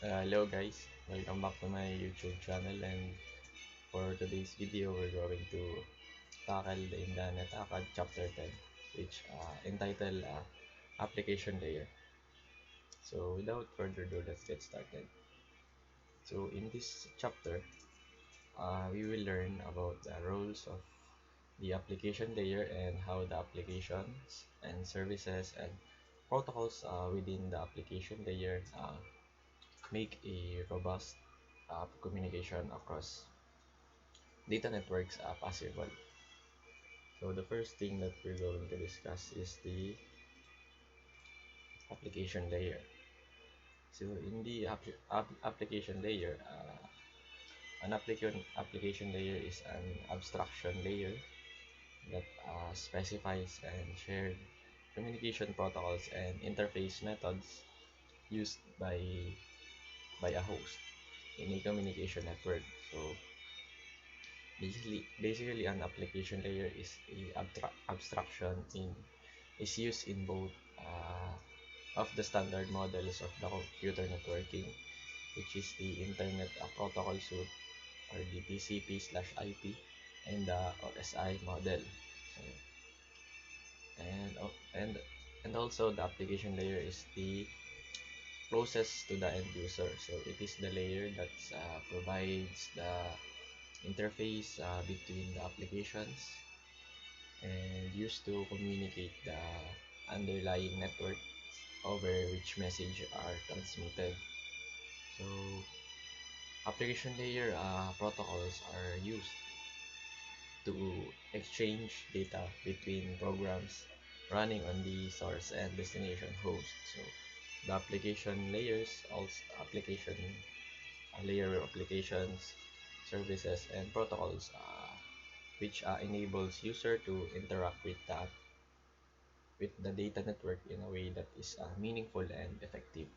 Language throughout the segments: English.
Hello guys, welcome back to my YouTube channel, and for today's video we're going to tackle the Indanet Akad chapter 10, which entitled application layer. So without further ado, let's get started. So in this chapter, we will learn about the roles of the application layer and how the applications and services and protocols within the application layer make a robust communication across data networks possible. So the first thing that we're going to discuss is the application layer. So in the application layer, an application layer is an abstraction layer that specifies and shared communication protocols and interface methods used by a host in a communication network. So basically an application layer is a abstraction in is used in both of the standard models of the computer networking, which is the Internet Protocol Suite, or the TCP/IP, and the OSI model. So, and al- and and also the application layer is the closest to the end user. So it is the layer that provides the interface between the applications and used to communicate the underlying network over which message are transmitted. So application layer protocols are used to exchange data between programs running on the source and destination host. So the application layers, also application layer applications, services, and protocols, which enables user to interact with the data network in a way that is meaningful and effective.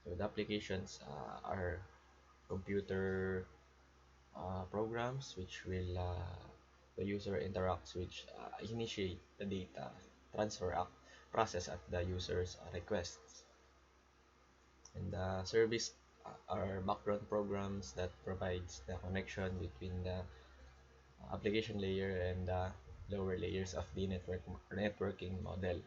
So the applications are computer programs which will the user interacts, which initiate the data transfer process at the user's requests. And the service are background programs that provides the connection between the application layer and the lower layers of the networking model.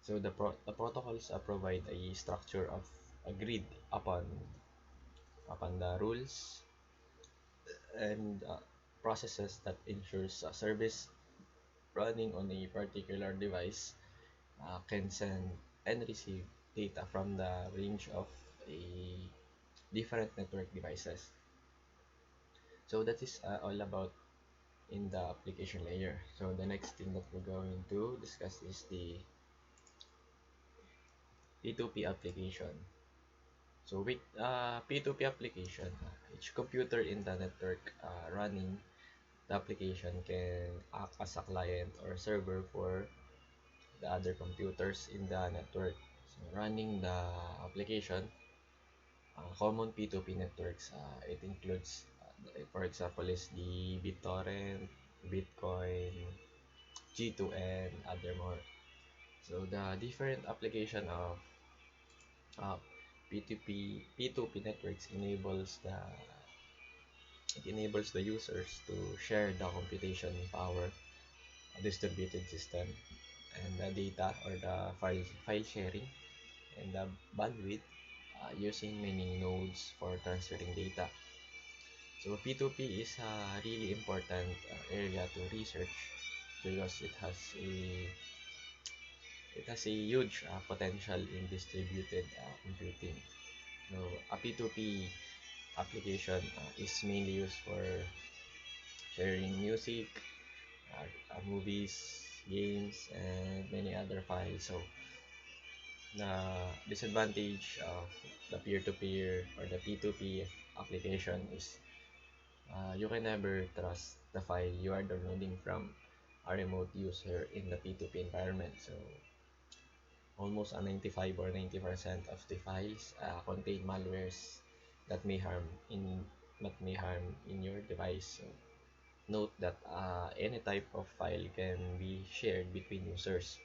So the protocols provide a structure of agreed upon the rules and processes that ensures a service running on a particular device can send and receive data from the range of a different network devices. So that is all about in the application layer. So the next thing that we're going to discuss is the P2P application. So with P2P application, each computer in the network running the application can act as a client or server for the other computers in the network. So running the application, common P2P networks, it includes, for example, is the BitTorrent, Bitcoin, G2, and other more. So the different application of uh, P2P networks enables the users to share the computation power, distributed system, and the data or the file sharing, and the bandwidth using many nodes for transferring data. So P2P is a really important area to research because it has a huge potential in distributed computing. So a P2P application is mainly used for sharing music, movies, games, and many other files. So the disadvantage of the peer-to-peer or the P2P application is you can never trust the file you are downloading from a remote user in the P2P environment. So almost 95 or 90% of the files contain malwares that may harm in your device. So note that any type of file can be shared between users,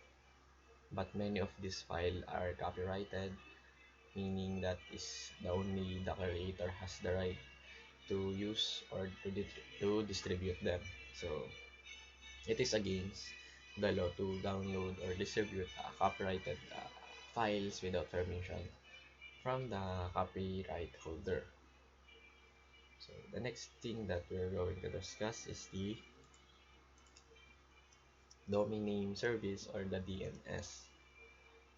but many of these files are copyrighted, meaning that is the only the creator has the right to use or to distribute them. So it is against the law to download or distribute copyrighted files without permission from the copyright holder. So the next thing that we're going to discuss is the domain name service or the DNS.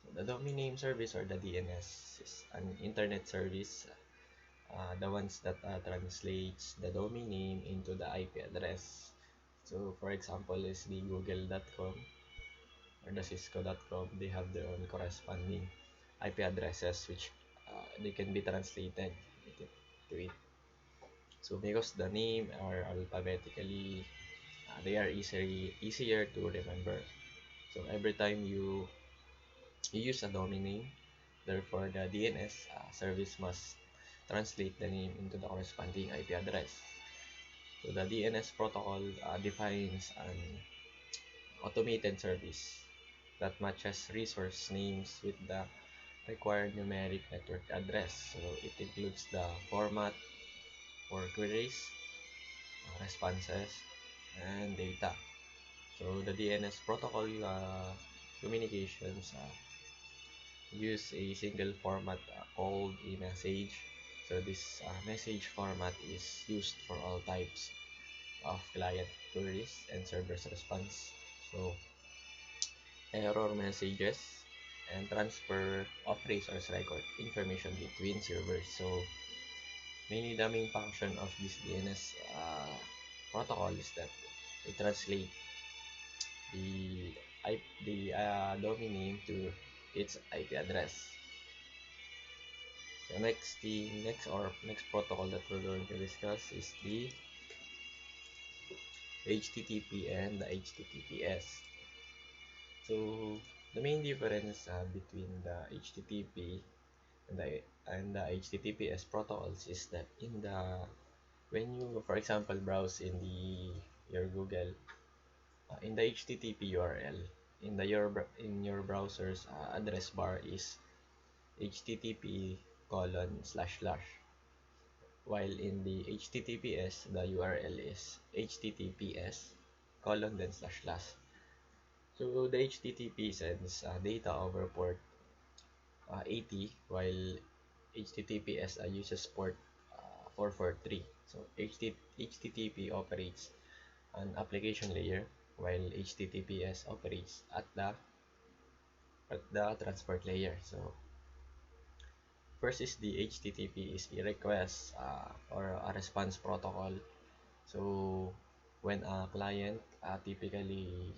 So the domain name service or the DNS is an internet service, the ones that translates the domain name into the IP address. So for example is the google.com or the cisco.com. They have their own corresponding IP addresses which they can be translated to it. So because the name are alphabetically, they are easier to remember. So every time you use a domain name, therefore the DNS service must translate the name into the corresponding IP address. So the DNS protocol defines an automated service that matches resource names with the required numeric network address. So it includes the format for queries, responses, and data. So the DNS protocol communications use a single format called a message. So this message format is used for all types of client queries and server's response. So error messages and transfer of resource record information between servers. So mainly the main function of this DNS protocol is that it translate the domain name to its IP address. The next protocol that we're going to discuss is the HTTP and the HTTPS. So the main difference between the HTTP and the HTTPS protocols is that when you, for example, browse in your Google, in the HTTP URL, in your browser's address bar is http colon slash slash, while in the HTTPS the URL is https colon then slash slash. So the HTTP sends data over port 80, while HTTPS uses port 443. So HTTP operates an application layer, while HTTPS operates at the transport layer. So first is the HTTP is a request or a response protocol. So when a client, typically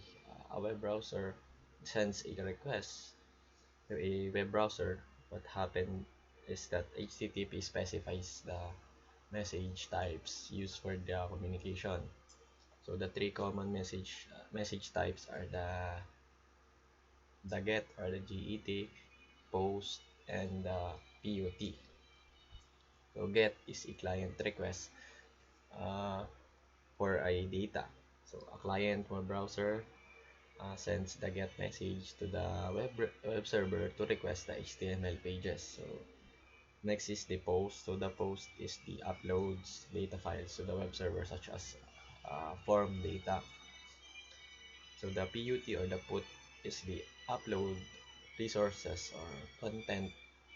a web browser, sends a request to a web browser, what happened is that HTTP specifies the message types used for the communication. So the three common message types are the GET or the GET, POST, and the PUT. So GET is a client request uh, for a data. So a client web browser sends the GET message to the web server to request the HTML pages. So next is the POST. So the POST is the uploads data files to the web server such as form data. So the PUT or the PUT is the upload resources or content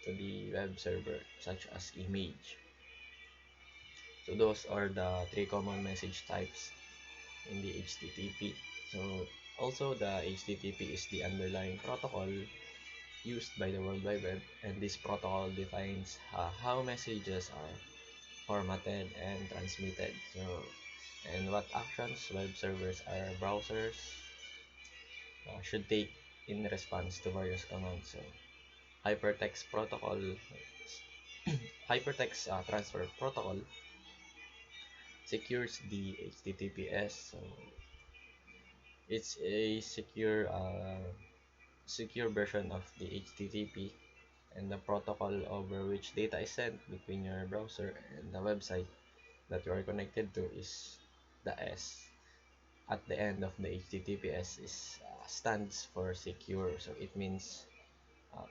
to the web server such as image. So those are the three common message types in the HTTP. So also the HTTP is the underlying protocol used by the World Wide Web, and this protocol defines how messages are formatted and transmitted. So and what actions web servers or browsers should take in response to various commands. So hypertext protocol, hypertext transfer protocol secures the HTTPS. So it's a secure version of the HTTP, and the protocol over which data is sent between your browser and the website that you are connected to is the S at the end of the HTTPS is stands for secure. So it means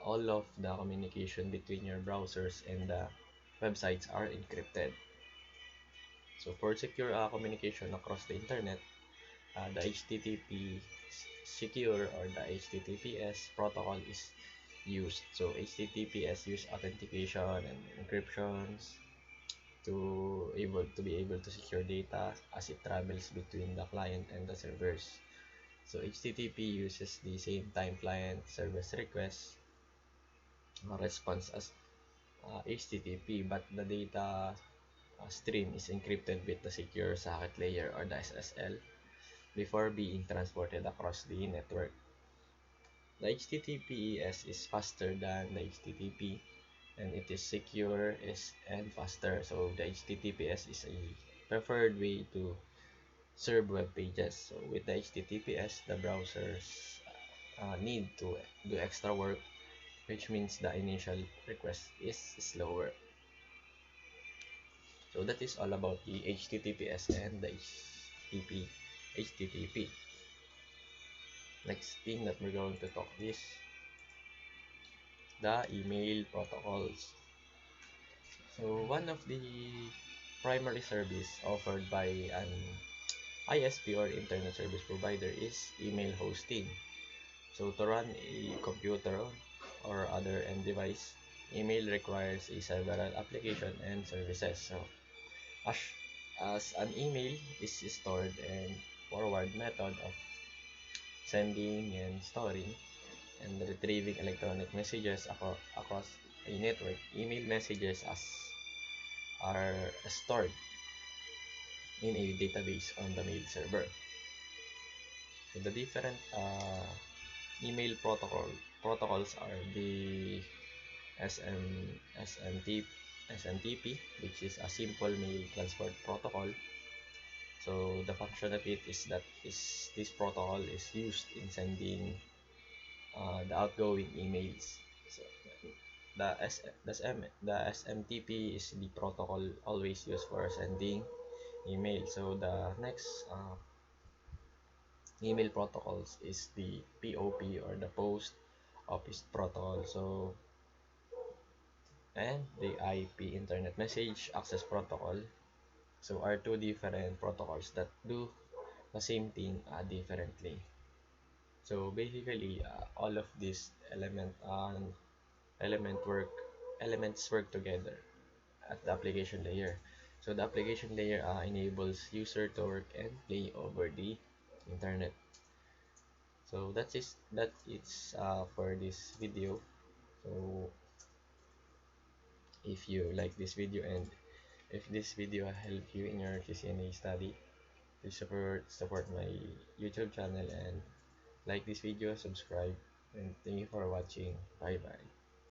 all of the communication between your browsers and the websites are encrypted. So for secure communication across the internet, the HTTP secure or the HTTPS protocol is used. So HTTPS use authentication and encryptions to be able to secure data as it travels between the client and the servers. So HTTP uses the same time client service request response as HTTP, but the data stream is encrypted with the secure socket layer or the SSL before being transported across the network. The HTTPS is faster than the HTTP, and it is secure and faster. So the HTTPS is a preferred way to serve web pages. So with the HTTPS, the browsers need to do extra work, which means the initial request is slower. So that is all about the HTTPS and the HTTP. Next thing that we're going to talk is the email protocols. So one of the primary service offered by an ISP or internet service provider is email hosting. So to run a computer or other end device, email requires a several application and services. So as, as an email is stored and forward method of sending and storing and retrieving electronic messages across a network, email messages are stored in a database on the mail server. So the different email protocols are the SM, SMT, SMTP, which is a simple mail transport protocol. So the function of it is that this protocol is used in sending the outgoing emails. So the SMTP is the protocol always used for sending email. So the next email protocols is the POP or the Post Office Protocol. So and the IP Internet Message Access Protocol. So are two different protocols that do the same thing differently. So basically, all of these element work elements work together at the application layer. So the application layer enables user to work and play over the internet. So that's for this video. So if you like this video and if this video helped you in your CCNA study, please support my YouTube channel and like this video, subscribe, and thank you for watching. Bye bye.